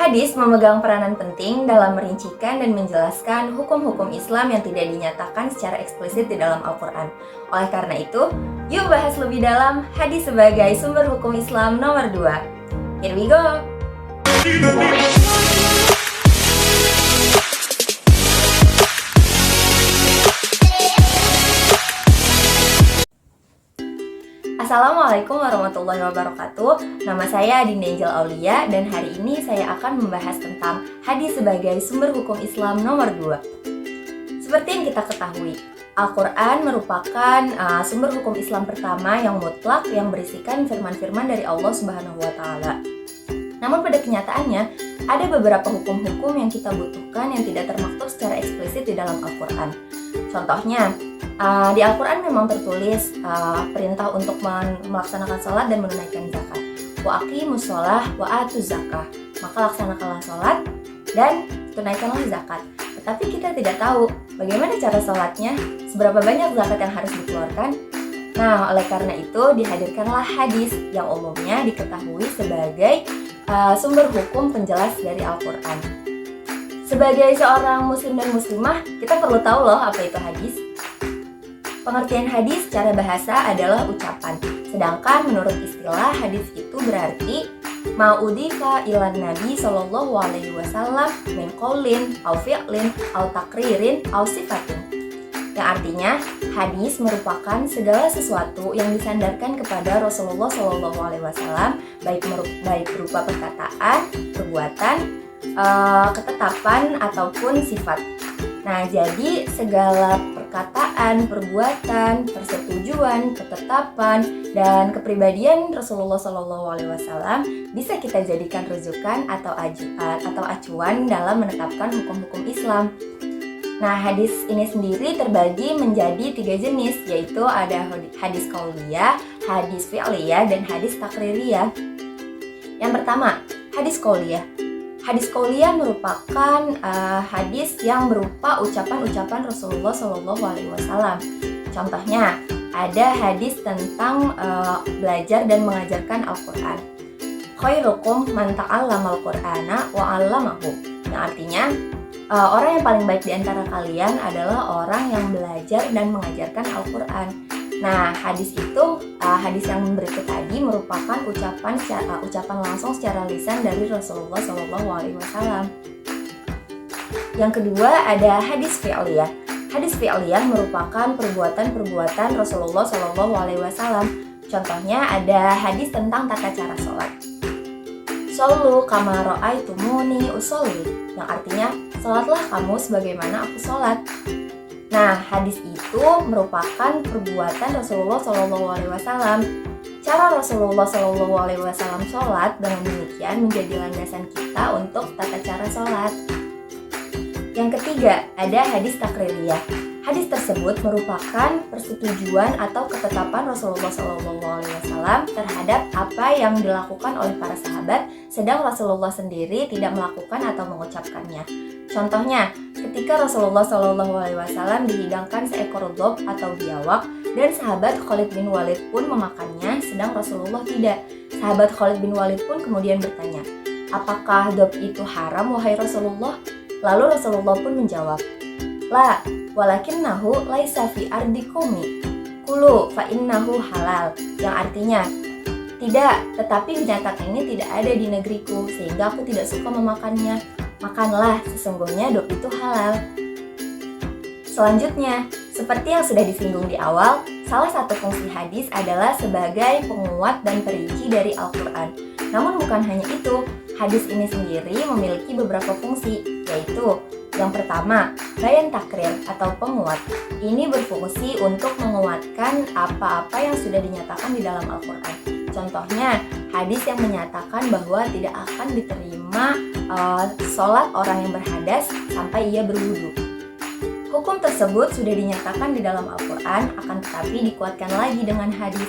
Hadis memegang peranan penting dalam merincikan dan menjelaskan hukum-hukum Islam yang tidak dinyatakan secara eksplisit di dalam Al-Quran. Oleh karena itu, yuk bahas lebih dalam hadis sebagai sumber hukum Islam nomor 2. Here we go! Assalamualaikum warahmatullahi wabarakatuh. Nama saya Adinda Angel Aulia dan hari ini saya akan membahas tentang hadis sebagai sumber hukum Islam nomor 2. Seperti yang kita ketahui, Al-Quran merupakan sumber hukum Islam pertama yang mutlak yang berisikan firman-firman dari Allah Subhanahu wa Ta'ala. Namun pada kenyataannya, ada beberapa hukum-hukum yang kita butuhkan yang tidak termaktub secara eksplisit di dalam Al-Quran. Contohnya, di Al-Quran memang tertulis perintah untuk melaksanakan sholat dan menunaikan zakat. Wa aqimus sholah wa atuz zakah. Maka laksanakanlah sholat dan tunaikanlah zakat. Tetapi kita tidak tahu bagaimana cara sholatnya, seberapa banyak zakat yang harus dikeluarkan. Nah, oleh karena itu dihadirkanlah hadis yang umumnya diketahui sebagai sumber hukum penjelas dari Al-Quran. Sebagai seorang muslim dan muslimah, kita perlu tahu loh apa itu hadis. Pengertian hadis secara bahasa adalah ucapan. Sedangkan menurut istilah hadis itu berarti ma'udhifa ilan nabi sallallahu alaihi wasallam min qaulin au fi'lin au takririn au sifatin. Yang artinya hadis merupakan segala sesuatu yang disandarkan kepada Rasulullah sallallahu alaihi wasallam baik berupa perkataan, perbuatan, ketetapan ataupun sifat. Nah, jadi segala perkataan, perbuatan, persetujuan, ketetapan, dan kepribadian Rasulullah SAW bisa kita jadikan rujukan atau acuan dalam menetapkan hukum-hukum Islam. Nah, hadis ini sendiri terbagi menjadi 3 jenis, yaitu ada hadis qauliyah, hadis fi'liyah, dan hadis takririyah. Yang pertama, hadis qauliyah. Hadis qauliyah merupakan hadis yang berupa ucapan-ucapan Rasulullah SAW. Contohnya, ada hadis tentang belajar dan mengajarkan Al-Quran. Khairukum man ta'allamal Qur'ana wa 'allamahu. Yang artinya, orang yang paling baik di antara kalian adalah orang yang belajar dan mengajarkan Al-Quran. Nah, hadis yang berikut tadi merupakan ucapan langsung secara lisan dari Rasulullah SAW. Yang kedua ada hadis fi'liyah. Hadis fi'liyah merupakan perbuatan-perbuatan Rasulullah SAW. Contohnya ada hadis tentang tata cara sholat. Shollu kama ra'aitumuni usolli, yang artinya sholatlah kamu sebagaimana aku sholat. Nah, hadis itu merupakan perbuatan Rasulullah SAW. Cara Rasulullah SAW sholat dengan demikian menjadi landasan kita untuk tata cara sholat. Yang ketiga, ada hadis takririyah. Hadis tersebut merupakan persetujuan atau ketetapan Rasulullah SAW terhadap apa yang dilakukan oleh para sahabat, sedang Rasulullah sendiri tidak melakukan atau mengucapkannya. Contohnya, ketika Rasulullah SAW dihidangkan seekor dhob atau biawak, dan sahabat Khalid bin Walid pun memakannya, sedang Rasulullah tidak. Sahabat Khalid bin Walid pun kemudian bertanya, apakah dhob itu haram, wahai Rasulullah? Lalu Rasulullah pun menjawab, la, walakinnahu laisa fi ardi qaumi, kulu fa innahu halal. Yang artinya, tidak, tetapi binatang ini tidak ada di negeriku, sehingga aku tidak suka memakannya. Makanlah, sesungguhnya dhob itu halal. Selanjutnya, seperti yang sudah disinggung di awal, salah satu fungsi hadis adalah sebagai penguat dan perinci dari Al-Quran. Namun bukan hanya itu, hadis ini sendiri memiliki beberapa fungsi, yaitu yang pertama, bayan takrir atau penguat. Ini berfungsi untuk menguatkan apa-apa yang sudah dinyatakan di dalam Al-Quran. Contohnya, hadis yang menyatakan bahwa tidak akan diterima sholat orang yang berhadas sampai ia berwudu. Hukum tersebut sudah dinyatakan di dalam Al-Quran, akan tetapi dikuatkan lagi dengan hadis.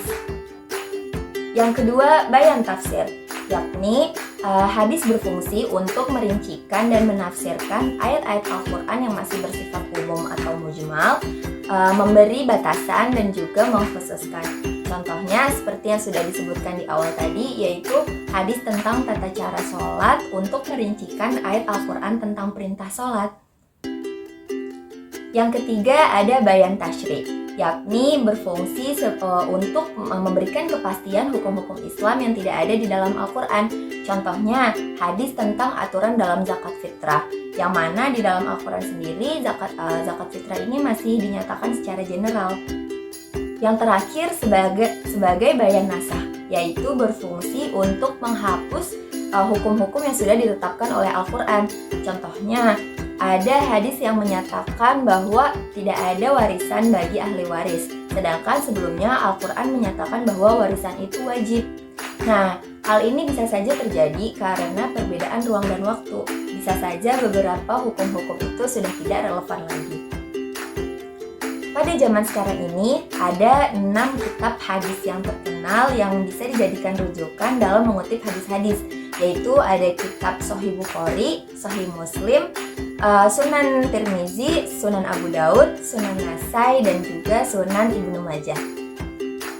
Yang kedua, bayan tafsir, yakni hadis berfungsi untuk merincikan dan menafsirkan ayat-ayat Al-Quran yang masih bersifat umum atau mujmal, memberi batasan dan juga mengkhususkan. Contohnya seperti yang sudah disebutkan di awal tadi, yaitu hadis tentang tata cara sholat untuk merincikan ayat Al-Quran tentang perintah sholat. Yang ketiga ada bayan tasyri', yakni berfungsi untuk memberikan kepastian hukum-hukum Islam yang tidak ada di dalam Al-Quran. Contohnya hadis tentang aturan dalam zakat fitrah, yang mana di dalam Al-Quran sendiri zakat fitrah ini masih dinyatakan secara general. Yang terakhir sebagai bayan nasakh, yaitu berfungsi untuk menghapus hukum-hukum yang sudah ditetapkan oleh Al-Quran. Contohnya ada hadis yang menyatakan bahwa tidak ada warisan bagi ahli waris, sedangkan sebelumnya Al-Quran menyatakan bahwa warisan itu wajib. Nah, hal ini bisa saja terjadi karena perbedaan ruang dan waktu. Bisa saja beberapa hukum-hukum itu sudah tidak relevan lagi. Pada zaman sekarang ini ada 6 kitab hadis yang terkenal yang bisa dijadikan rujukan dalam mengutip hadis-hadis, yaitu ada kitab Sahih Bukhari, Sahih Muslim, Sunan Tirmizi, Sunan Abu Daud, Sunan Nasai, dan juga Sunan Ibnu Majah.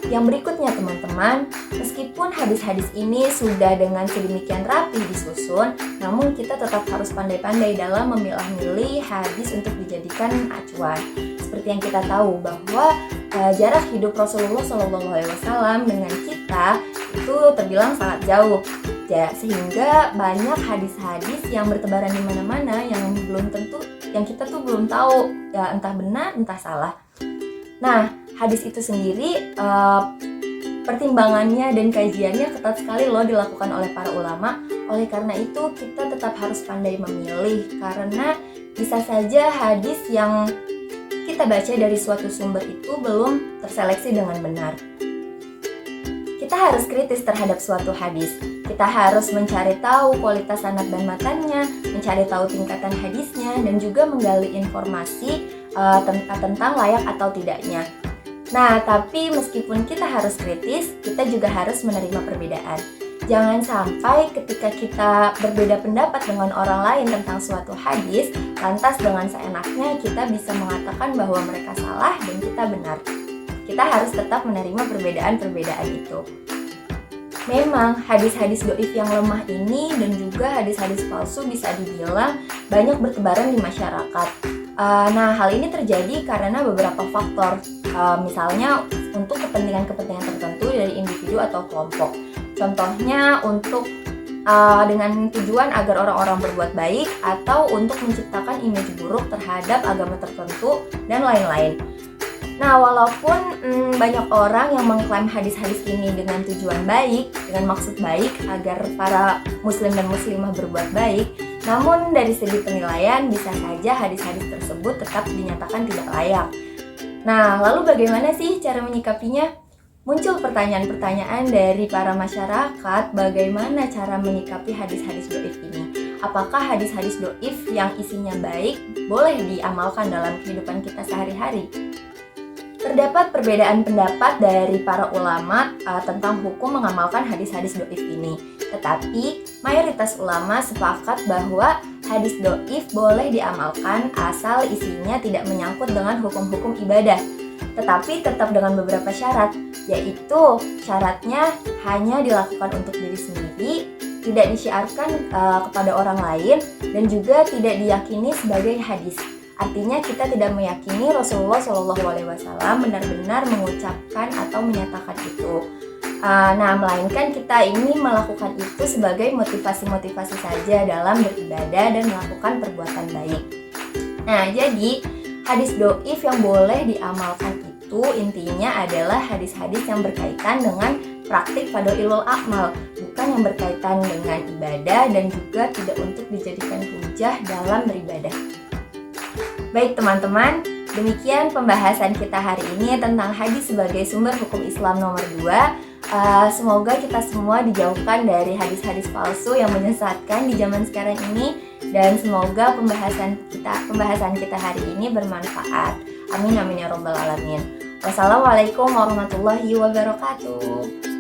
Yang berikutnya teman-teman, meskipun hadis-hadis ini sudah dengan sedemikian rapi disusun, namun kita tetap harus pandai-pandai dalam memilah-milih hadis untuk dijadikan acuan. Seperti yang kita tahu bahwa jarak hidup Rasulullah SAW dengan kita itu terbilang sangat jauh, sehingga banyak hadis-hadis yang bertebaran di mana-mana yang kita tuh belum tahu ya, entah benar entah salah. Nah, hadis itu sendiri pertimbangannya dan kajiannya ketat sekali loh dilakukan oleh para ulama. Oleh karena itu kita tetap harus pandai memilih, karena bisa saja hadis yang kita baca dari suatu sumber itu belum terseleksi dengan benar. Kita harus kritis terhadap suatu hadis. Kita harus mencari tahu kualitas sanad dan matannya, mencari tahu tingkatan hadisnya, dan juga menggali informasi tentang layak atau tidaknya. Nah, tapi meskipun kita harus kritis, kita juga harus menerima perbedaan. Jangan sampai ketika kita berbeda pendapat dengan orang lain tentang suatu hadis, lantas dengan seenaknya kita bisa mengatakan bahwa mereka salah dan kita benar. Kita harus tetap menerima perbedaan-perbedaan itu. Memang hadis-hadis dhaif yang lemah ini dan juga hadis-hadis palsu bisa dibilang banyak bertebaran di masyarakat. Nah, hal ini terjadi karena beberapa faktor. Misalnya untuk kepentingan-kepentingan tertentu dari individu atau kelompok. Contohnya untuk dengan tujuan agar orang-orang berbuat baik atau untuk menciptakan image buruk terhadap agama tertentu dan lain-lain. Nah, walaupun banyak orang yang mengklaim hadis-hadis ini dengan tujuan baik, dengan maksud baik agar para muslim dan muslimah berbuat baik, namun dari segi penilaian bisa saja hadis-hadis tersebut tetap dinyatakan tidak layak. Nah, lalu bagaimana sih cara menyikapinya? Muncul pertanyaan-pertanyaan dari para masyarakat, bagaimana cara menyikapi hadis-hadis dhaif ini? Apakah hadis-hadis dhaif yang isinya baik boleh diamalkan dalam kehidupan kita sehari-hari? Terdapat perbedaan pendapat dari para ulama tentang hukum mengamalkan hadis-hadis dhaif ini. Tetapi mayoritas ulama sepakat bahwa hadis dhaif boleh diamalkan asal isinya tidak menyangkut dengan hukum-hukum ibadah. Tetapi tetap dengan beberapa syarat, yaitu syaratnya hanya dilakukan untuk diri sendiri, tidak disiarkan kepada orang lain, dan juga tidak diyakini sebagai hadis. Artinya kita tidak meyakini Rasulullah SAW benar-benar mengucapkan atau menyatakan itu. Nah, melainkan kita ini melakukan itu sebagai motivasi-motivasi saja dalam beribadah dan melakukan perbuatan baik. Nah, jadi hadis dhaif yang boleh diamalkan itu intinya adalah hadis-hadis yang berkaitan dengan praktik fadhailul a'mal, bukan yang berkaitan dengan ibadah dan juga tidak untuk dijadikan hujah dalam beribadah. Baik teman-teman, demikian pembahasan kita hari ini tentang hadis sebagai sumber hukum Islam nomor 2. Semoga kita semua dijauhkan dari hadis-hadis palsu yang menyesatkan di zaman sekarang ini, dan semoga pembahasan kita hari ini bermanfaat. Amin amin ya rabbal alamin. Wassalamualaikum warahmatullahi wabarakatuh.